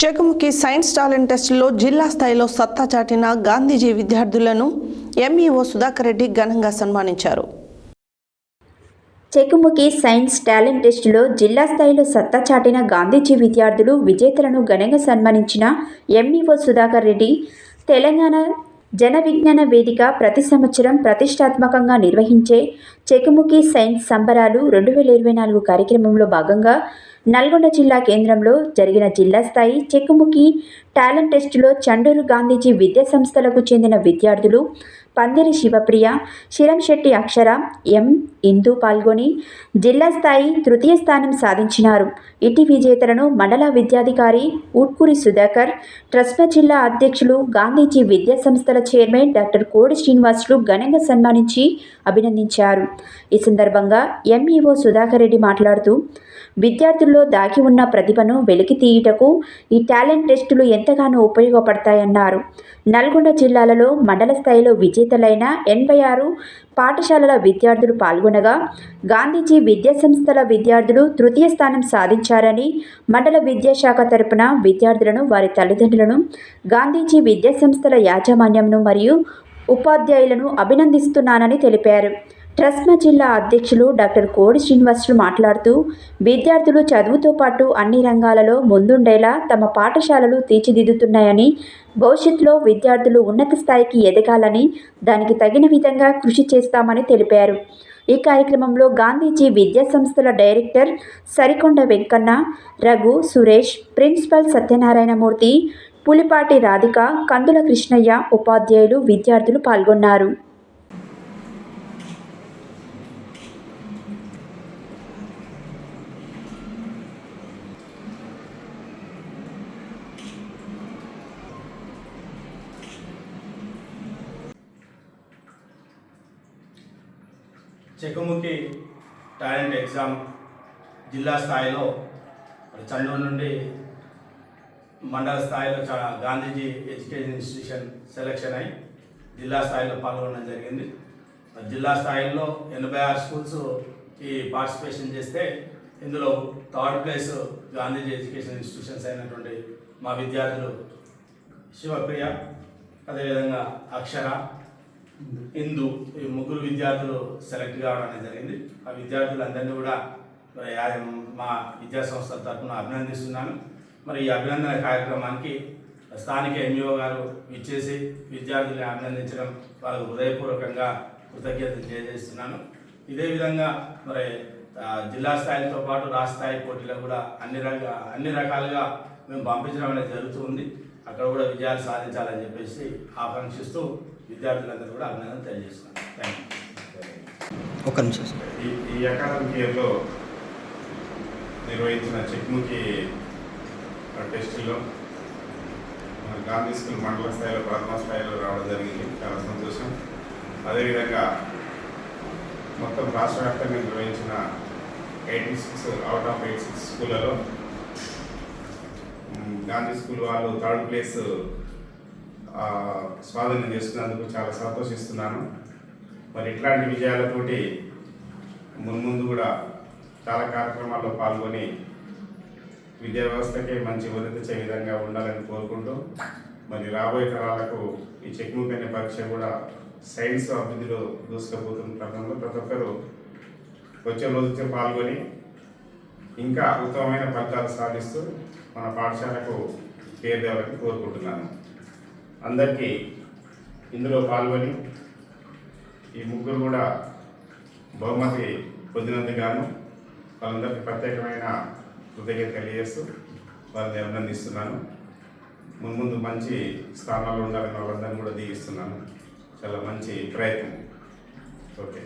చెకుముకి science talent టెస్టులో జిల్లా స్థాయిలో సత్తా చాటిన గాంధీజీ విద్యార్థులను ఎంఈఓ సుధాకర్ రెడ్డి ఘనంగా సన్మానించారు. చెకుముకి సైన్స్ టాలెంట్ టెస్టులో జిల్లా స్థాయిలో సత్తా చాటిన గాంధీజీ విద్యార్థులు విజేతలను ఘనంగా సన్మానించిన ఎంఈఓ సుధాకర్ రెడ్డి తెలంగాణ జన విజ్ఞాన వేదిక ప్రతి సంవత్సరం ప్రతిష్టాత్మకంగా నిర్వహించే చెకుముకి సైన్స్ సంబరాలు 2024 కార్యక్రమంలో భాగంగా నల్గొండ జిల్లా కేంద్రంలో జరిగిన జిల్లా స్థాయి చెకుముకి టాలెంట్ టెస్టులో చండూరు గాంధీజీ విద్యా సంస్థలకు చెందిన విద్యార్థులు పందిరి శివప్రియ, శిరంశెట్టి అక్షర, ఎం ఇందు పాల్గొని జిల్లా స్థాయి తృతీయ స్థానం సాధించినారు. ఇటీ విజేతలను మండల విద్యాధికారి ఉట్కూరి సుధాకర్, ట్రస్మా జిల్లా అధ్యక్షులు, గాంధీజీ విద్యా సంస్థల చైర్మన్ డాక్టర్ కోడి శ్రీనివాసులు ఘనంగా సన్మానించి అభినందించారు. ఈ సందర్భంగా ఎంఈఓ సుధాకర్ రెడ్డి మాట్లాడుతూ విద్యార్థుల్లో దాగి ఉన్న ప్రతిభను వెలికి తీయుటకు ఈ టాలెంట్ టెస్టులు ఎంతగానో ఉపయోగపడతాయన్నారు. నల్గొండ జిల్లాలలో మండల స్థాయిలో విజేతలైన 86 పాఠశాలల విద్యార్థులు పాల్గొనగా గాంధీజీ విద్యా సంస్థల విద్యార్థులు తృతీయ స్థానం సాధించారని, మండల విద్యాశాఖ తరపున విద్యార్థులను, వారి తల్లిదండ్రులను, గాంధీజీ విద్యా సంస్థల యాజమాన్యంను మరియు ఉపాధ్యాయులను అభినందిస్తున్నానని తెలిపారు. ట్రస్మా జిల్లా అధ్యక్షులు డాక్టర్ కోడి శ్రీనివాసులు మాట్లాడుతూ విద్యార్థులు చదువుతో పాటు అన్ని రంగాలలో ముందుండేలా తమ పాఠశాలలు తీర్చిదిద్దుతున్నాయని, భవిష్యత్తులో విద్యార్థులు ఉన్నత స్థాయికి ఎదగాలని దానికి తగిన విధంగా కృషి చేస్తామని తెలిపారు. ఈ కార్యక్రమంలో గాంధీజీ విద్యా సంస్థల డైరెక్టర్ సరికొండ వెంకన్న, రఘు, సురేష్, ప్రిన్సిపల్ సత్యనారాయణమూర్తి, పులిపాటి రాధిక, కందుల కృష్ణయ్య, ఉపాధ్యాయులు, విద్యార్థులు పాల్గొన్నారు. చెకుముకి టాలెంట్ ఎగ్జామ్ జిల్లా స్థాయిలో చండూరు నుండి మండల స్థాయిలో గాంధీజీ ఎడ్యుకేషన్ ఇన్స్టిట్యూషన్ సెలెక్షన్ అయి జిల్లా స్థాయిలో పాల్గొనడం జరిగింది. జిల్లా స్థాయిలో 86 స్కూల్స్ ఈ పార్టిసిపేషన్ చేస్తే ఇందులో third place Gandhiji education institutions అయినటువంటి మా విద్యార్థులు శివప్రియ, అదేవిధంగా అక్షర, ఇందు, ఈ ముగ్గురు విద్యార్థులు సెలెక్ట్ కావడం అనేది జరిగింది. ఆ విద్యార్థులందరినీ కూడా మా విద్యా సంస్థల తరఫున అభినందిస్తున్నాను. మరి ఈ అభినందన కార్యక్రమానికి స్థానిక ఎంఈఓ గారు ఇచ్చేసి విద్యార్థుల్ని అభినందించడం వాళ్ళకు హృదయపూర్వకంగా కృతజ్ఞతలు తెలియజేస్తున్నాను. ఇదే విధంగా మరి జిల్లా స్థాయితో పాటు రాష్ట్ర స్థాయి పోటీలో కూడా అన్ని రకాలుగా మేము పంపించడం అనేది జరుగుతుంది. అక్కడ కూడా విజయాలు సాధించాలని చెప్పేసి ఆకాంక్షిస్తూ విద్యార్థులందరూ కూడా అభినందన తెలియజేస్తున్నాను. Thank you. ఒక నిమిషం. ఈ అకాడమిక్ ఇయర్లో నిర్వహించిన చెకుముకి టెస్టుల్లో గాంధీ స్కూల్ మండల స్థాయిలో ప్రథమ స్థాయిలో రావడం జరిగింది. చాలా సంతోషం. అదేవిధంగా మొత్తం రాష్ట్ర వ్యాప్తంగా నిర్వహించిన 86 అవుట్ ఆఫ్ 86 స్కూళ్ళలో గాంధీ స్కూల్ వాళ్ళు థర్డ్ ప్లేస్ స్వాధీనం చేసుకున్నందుకు చాలా సంతోషిస్తున్నాను. మరి ఇట్లాంటి విజయాలతోటి మున్ముందు కూడా చాలా కార్యక్రమాల్లో పాల్గొని విద్యా వ్యవస్థకే మంచి ఉన్నతించే విధంగా ఉండాలని కోరుకుంటూ, మరి రాబోయే తరాలకు ఈ చెకుముకి అనే పరీక్ష కూడా సైన్స్ అభివృద్ధిలో దూసుకుపోతున్న క్రమంలో ప్రతి ఒక్కరూ వచ్చే రోజుకే పాల్గొని ఇంకా ఉత్తమమైన ఫలితాలు సాధిస్తూ మన పాఠశాలకు పేరు తేవాలని కోరుకుంటున్నాను. అందరికీ ఇందులో పాల్గొని ఈ ముగ్గురు కూడా బహుమతి పొందినందుకు గాను వాళ్ళందరికీ ప్రత్యేకమైన కృతజ్ఞత తెలియజేస్తూ వారిని అభినందిస్తున్నాను. ముందు మంచి స్థానాల్లో ఉండాలని వాళ్ళందరినీ కూడా దీవిస్తున్నాను. చాలా మంచి ప్రయత్నం. ఓకే.